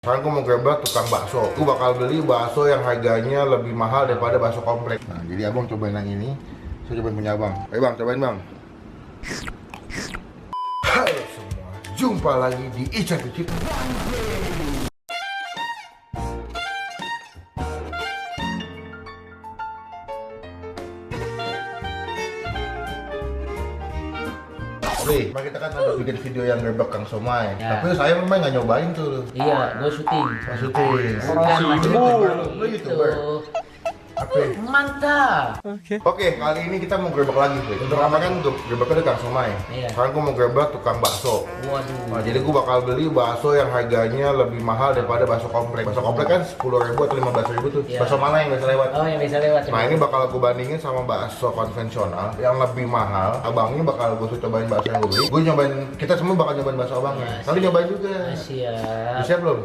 Sekarang gue mau gerbek tukang bakso. Gue bakal beli bakso yang harganya lebih mahal daripada bakso komplek. Nah, jadi abang cobain yang ini. Saya cobain punya abang. Ayo bang, cobain bang. Hai semua, jumpa lagi di Ica Kicip. Nih, kita kan ada bikin video yang gerbek Kang Somai. Ya. Tapi saya memang nggak nyobain tuh. Iya, gue syuting. Maksudnya, lu YouTuber. Apa? Mantap. Oke, kali ini kita mau gerbek lagi. Untuk apa kan gerbeknya Kang Somai. Iya. Sekarang gue mau gerbek tukang bakso. Waduh. Nah, jadi gue bakal beli bakso yang harganya lebih mahal daripada bakso komplek. Bakso komplek kan 10.000 atau 15.000 tuh. Iya. Bakso mana yang bisa lewat? Oh, yang bisa lewat. Nah, ini bakal gue bandingin sama bakso konvensional yang lebih mahal. Abangnya bakal gue cobain bakso yang gue beli. Gue nyobain, kita semua bakal nyobain bakso abangnya. Nanti nyobain juga. Siap. Siap belum?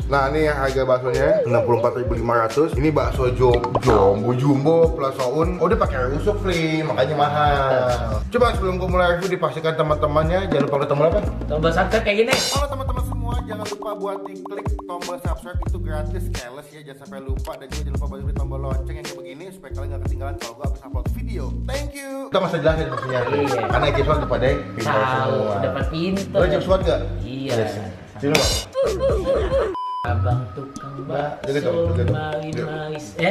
Nah, ini harga baksonya 64.500. Ini bakso jumbo plus soun. Oh, dia pakai rusuk, Fli, makanya mahal. Coba sebelum gue mulai review dipastikan teman-temannya jangan lupa klik tombol apa? Tombol subscribe kayak gini. Halo teman-teman semua, jangan lupa buat diklik tombol subscribe, itu gratis, keles ya, jangan sampai lupa. Dan juga jangan lupa buat klik tombol lonceng yang kayak begini supaya kalian gak ketinggalan kalau gue habis upload video. Thank you. Kita masih jelasin maksudnya. Iya. Karena episode pada pintar Tahu, semua. dapat pintu. Lo jam SWOT gak? Iya. Sini bang. Abang tukang Jadi dong, bakso jadi. malis. Oke,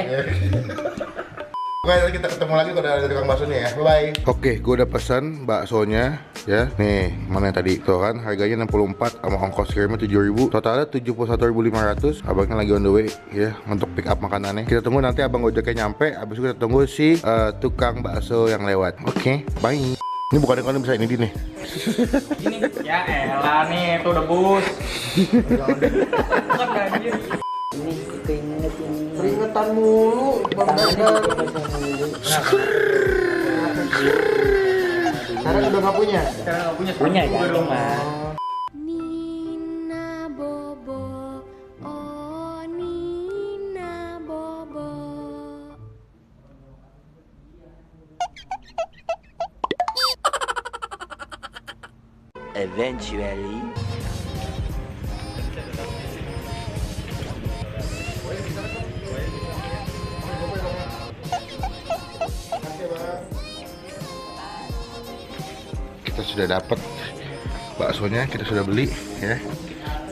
nanti kita ketemu lagi kalau ada tukang baksonya ya. Bye-bye. Oke, gue udah pesan baksonya ya. Nih, mana yang tadi? Tuh kan, harganya 64 sama ongkos kirimnya 7.000. Totalnya 71.500. Abangnya lagi on the way ya untuk pick up makanannya. Kita tunggu nanti abang Gojeknya nyampe. Abis itu kita tunggu si tukang bakso yang lewat. Oke, bye. Ini bukan yang bisa ini nih. Ini ya elah nih tuh debus. Bukan anjir. Ini keinget ini. Peringatan mulu, Bang Dadan. Sekarang udah nggak punya. Sekarang nggak punya Punya sepatu ya, dong. Mas. Nina Bobo, oh Nina Bobo. Eventually. Kita sudah dapat baksonya, kita sudah beli ya.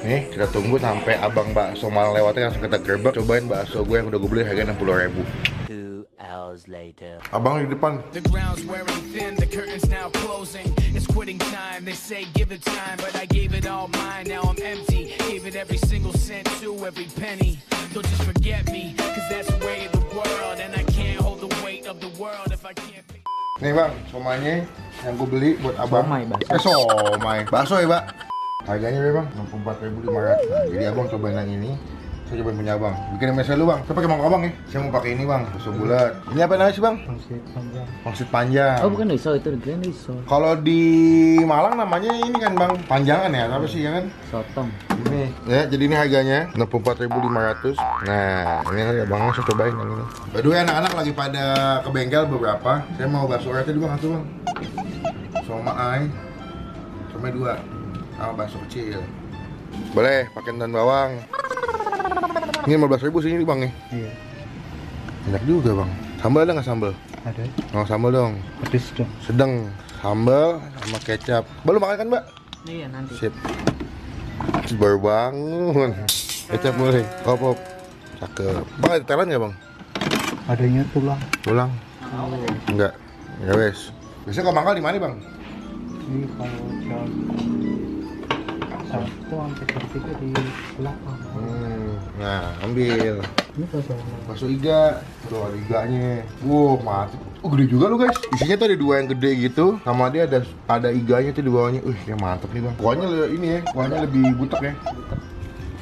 Nih, kita tunggu sampai abang bakso malang lewatnya langsung kita gerbek. Cobain bakso gue yang udah gue beli harganya 60.000. 2 hours later. Abang di depan. The ground's wearing thin, the curtain's now closing. It's quitting time, they say give it time, but I gave it all mine, now I'm empty. Gave it every single cent to every penny. Don't just forget me, cause that's the way of the world, and I can't hold the weight of the world if I can't pay. Nih bang, somainya yang gue beli buat abang. Somai, bakso. Somai. Bakso ya, Pak. Harganya berapa? 64.500. Nah, jadi abang cobain yang ini. Saya cobain punya abang. Bikin yang biasa lu bang. Saya pakai mangkok abang ya. Saya mau pakai ini bang, bakso bulat. Ini apa namanya sih bang? Pangsit panjang. Oh, bukan riso itu, grand riso. Kalau di Malang namanya ini kan bang, panjangan ya, apa sih ya kan? Sotong. Ini ya, jadi ini harganya 64.500. Nah, ini kan abangnya saya cobain yang ini. By the way, anak-anak lagi pada ke bengkel beberapa. Saya mau bakso aja dulu bang, satu bang. Somai 2 sama bakso kecil. Boleh pakai dan bawang. Ini 15.000 sini bang nih. Iya, Enak juga bang. Sambal ada nggak sambal? ada. Oh sambal dong. Pedes dong. Sedang sambal sama kecap. Belum makan kan mbak? Iya, nanti. Sip. Baru bangun. Kecap boleh. Op. Cakep. Bang ada tetelan nggak bang? Adanya tulang. Tulang? Enggak. Ya wes. Biasanya kalau mangkal di mana bang? Ini kalau jam 1 sampai jam 3 di belakang. Nah ambil. Ini pasal Bakso iga. Tuh ada iganya. Wow mati. Gede juga lu guys. Isinya tuh ada 2 yang gede gitu. Sama dia ada iganya tuh di bawahnya. Ya mantep nih bang. Kuahnya ini ya. Kuahnya lebih butek ya.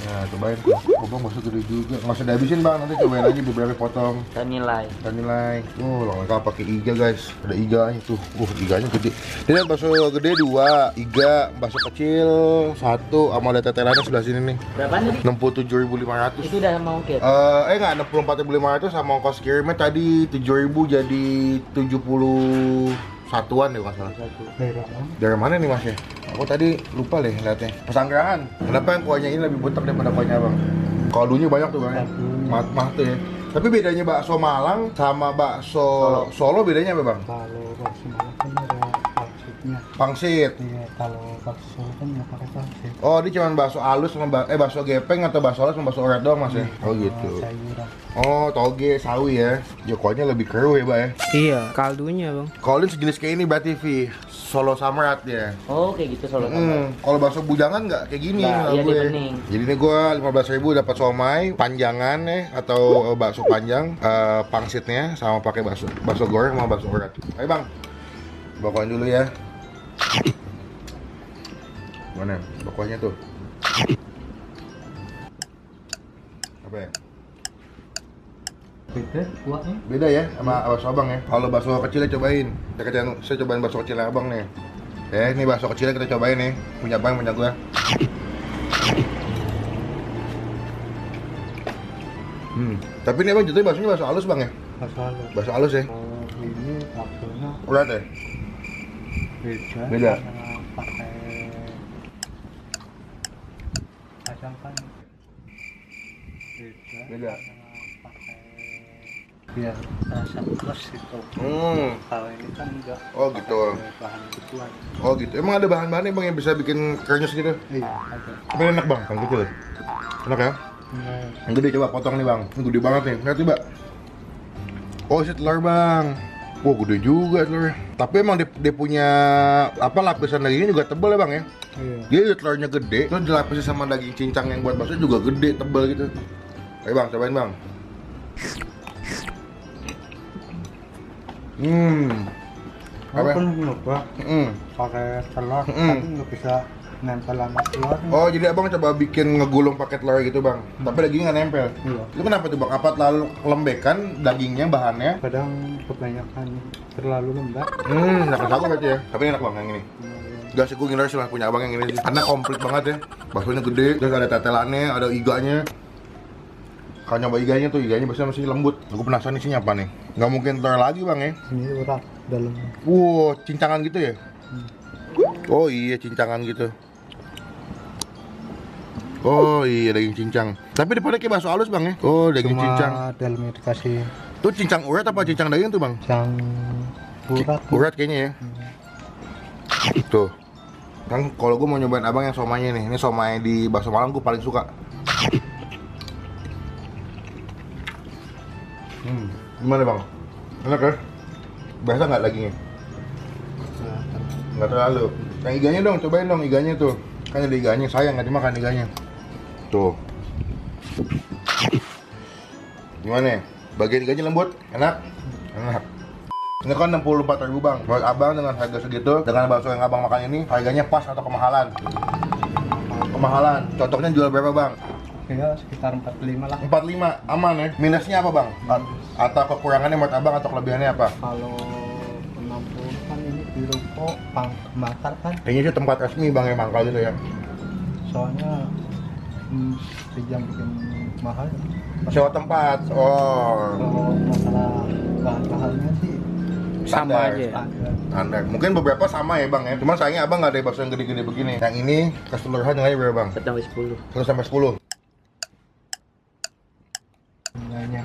Nah cobain tuh. Oh bang bakso gede juga. Nggak usah dihabisin bang. Nanti cobain aja beberapa potong. Kita nilai. Kita nilai. Lengkap pakai iga guys. Ada iganya tuh. Iganya gede. Ini bakso gede 2, iga, bakso kecil 1, sama ada tetelannya sebelah sini nih. Berapa tadi? 67.500. Itu udah mau ongkir. Enggak, 64.500 sama ongkos kirimnya tadi 7.000 jadi 71.500. Satuan deh kalau nggak salah. Daerah mana? Dari mana nih Mas ya? Aku tadi lupa deh liatnya. Pesanggrahan. Kenapa yang kuahnya ini lebih butek daripada kuahnya Abang? Kaldunya banyak tuh Bang. Mah tuh ya. Tapi bedanya bakso Malang sama bakso Solo bedanya apa Bang? Kalau bakso Malang kan ada pangsitnya. Pangsit. Iya, kalau bakso Solo kan nggak pakai pangsit. Oh, dia cuma bakso halus sama bakso gepeng atau bakso halus sama bakso urat doang Mas ya? Oh gitu. Sayuran. Oh, toge, sawi ya. Jokonya lebih keruh ya, Bang ya. Iya, kaldunya bang. Kalau ini sejenis kayak ini berarti Vi. Solo Samrat ya. Oh, kayak gitu Solo sama. Kalau bakso bujangan nggak kayak gini Nggak, lah iya, gue. dia bening. Jadi ini gue 15.000 dapat somai, panjangan atau bakso panjang, pangsitnya sama pakai bakso goreng sama bakso urat. Ayo Bang, bakoin dulu ya. Mana bakoinnya tuh? Apa ya? Beda kuahnya. Beda ya sama bakso abang ya. Kalau bakso kecilnya cobain. Saya cobain bakso kecilnya abang nih. Ini bakso kecilnya kita cobain nih. Punya abang, punya gua. Tapi ini abang jatuhnya baksonya bakso halus bang ya? Bakso halus. Bakso halus ya? Kalau ini baksonya Urat ya? beda. Beda. Sama pakai kacang kan beda. Beda. Sama pakai biar rasa plus itu. Kalau ini kan enggak. Oh gitu. Pakai bahan gituan. Oh gitu. Emang ada bahan-bahannya bang yang bisa bikin krenyes gitu? Iya, ada. Tapi enak bang, yang kecil. Enak ya? Yang gede coba potong nih bang. Ini gede banget nih. Lihat coba. Oh isi telur bang. Wah gede juga telurnya. Tapi emang dia punya apa lapisan dagingnya juga tebal ya bang ya? Iya. Dia telurnya gede, terus dilapisi sama daging cincang yang buat bakso juga gede, tebal gitu. Ayo bang, cobain bang. Aku Apa? pernah nyoba pakai telur, tapi nggak bisa nempel sama telur. Oh jadi abang coba bikin ngegulung pakai telur gitu bang, tapi dagingnya nggak nempel. Iya. Itu kenapa tuh bang? Apa terlalu lembekan dagingnya bahannya? Kadang kebanyakan terlalu lembab. Nggak kesagu berarti ya. Tapi enak bang yang ini. Gak sih, gue ngira sih lah punya abang yang ini sih. Karena komplit banget ya. Baksonya gede, terus ada tetelannya, ada iganya. Kalau nyoba iganya tuh, iganya biasanya masih lembut. Gue penasaran isinya apa nih. Nggak mungkin telur lagi bang ya. Ini urat dalamnya. Wow, cincangan gitu ya? Oh iya, cincangan gitu. Oh iya, daging cincang. Tapi depannya kayak bakso halus bang ya? Oh, daging cincang. Cuma dalamnya dikasih Tuh cincang urat apa cincang daging tuh bang? yang urat. Urat kayaknya ya. Tuh. Kan kalau gue mau nyobain abang yang somainya nih. Ini somai di bakso Malang gue paling suka. Gimana bang? Enak ya? Biasa nggak dagingnya? Nggak terlalu. Yang iganya dong, cobain dong iganya tuh. Kan ada iganya, sayang nggak dimakan iganya. Tuh. Gimana ya? Bagian iganya lembut? Enak? Enak. Ini kan 64.000 bang. Buat abang dengan harga segitu, dengan bakso yang abang makan ini, harganya pas atau kemahalan? Kemahalan. Cocoknya jual berapa bang? Ya sekitar 45 lah. 45, aman ya? Minusnya apa bang? Atau kekurangannya menurut abang atau kelebihannya apa? Kalau 60 kan ini di ruko bakar kan. Kayaknya sih tempat resmi bang yang mangkal gitu ya. Soalnya sejam bikin mahal. Sewa tempat. Oh. Kalau masalah bahan-bahannya sih Sama aja ya? Standar. Mungkin beberapa sama ya bang ya. Cuman sayangnya abang nggak ada bakso yang gede-gede begini. Yang ini keseluruhan nilainya berapa bang? 1 1 sampai 10. nilainya.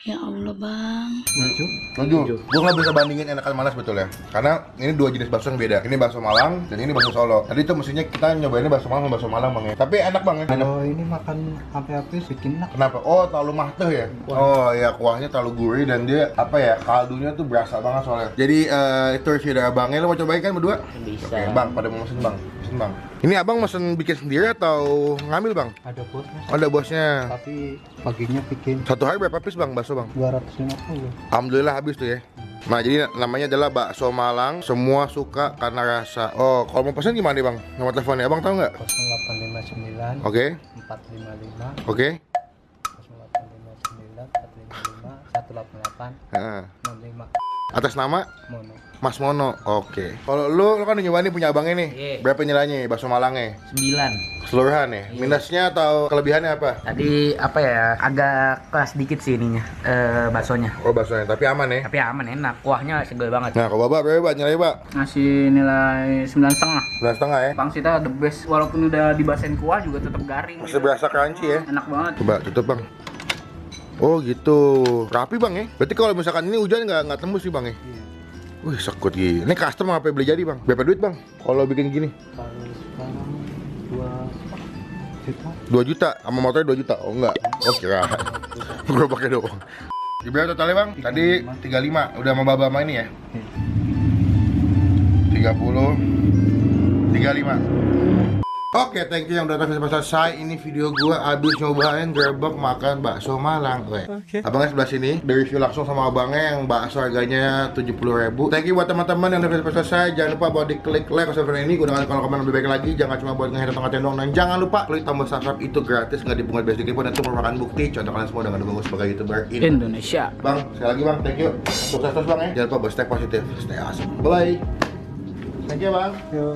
Ya Allah bang. 7. Gue nggak bisa bandingin enakan mana sebetulnya. Karena ini dua jenis bakso yang beda. Ini bakso Malang dan ini bakso Solo. Tadi itu mestinya kita nyobainnya bakso Malang sama bakso Malang bang ya. Tapi enak bang ya. Kalau ini makan sampai habis bikin enak. Kenapa? Oh terlalu mateh ya? Oh ya kuahnya terlalu gurih dan dia apa ya kaldunya tuh berasa banget soalnya. Jadi itu review dari abangnya. Lo mau cobain kan berdua? Bisa. Oke bang, pada mau mesen bang. Mesen bang. Ini abang mesen bikin sendiri atau ngambil bang? Ada bosnya. Oh, ada bosnya. Tapi paginya bikin Satu hari berapa piece bang bakso bang? 250. Alhamdulillah habis tuh ya. Nah jadi namanya adalah bakso Malang. Semua suka karena rasa. Oh kalau mau pesen gimana nih bang? Nomor teleponnya abang tahu nggak? 0859 Oke. 455 Oke. 0859 455 188 Heeh. 65. Atas nama Mono. Mas Mono. Oke. Kalau lu kan udah nyobain nih punya abangnya nih. Iya. Berapa nilainya bakso Malangnya? 9. Keseluruhan ya? Minusnya atau kelebihannya apa? Tadi apa ya? Agak keras dikit sih ininya. Baksonya. Oh baksonya, tapi aman ya? Tapi aman, enak. Kuahnya segar banget. Nah kalau Bapak berapa nilai Pak? Ngasih nilai 9,5. 9,5 ya? Pangsitnya the best. Walaupun udah dibasahin kuah juga tetap garing. Masih berasa crunchy ya? Enak banget. Coba tutup Bang. Oh gitu, rapi Bang ya? Berarti kalau misalkan ini hujan nggak tembus sih Bang ya? Iya. Wih sekut gini. Ini custom apa beli jadi Bang? Berapa duit Bang? Kalau bikin gini? Kalau sekarang 2 juta. 2 juta, sama motornya 2 juta? Oh enggak, oh kira gue pakai doang. Di berapa totalnya Bang? Tadi 35, udah sama Baba sama ini ya? 30 35. Oke, thank you yang udah nonton sampai selesai. Ini video gua abis nyobain gerobak makan bakso Malang. Abangnya sebelah sini, dari review langsung sama abangnya yang bakso harganya 70.000. Thank you buat teman-teman yang udah sampai selesai. Jangan lupa buat diklik like kalau ini. Gue kalau komen lebih baik lagi. Jangan cuma buat nge-hit atau ngatain dong. Dan jangan lupa klik tombol subscribe, itu gratis, nggak dipungut biaya sedikit pun. Dan itu merupakan bukti contoh kalian semua dengan dukung sebagai YouTuber Indonesia. Bang, sekali lagi Bang, thank you. Sukses terus Bang ya. Jangan lupa stay positif, stay awesome. Bye bye. Thank you Bang. Yuk.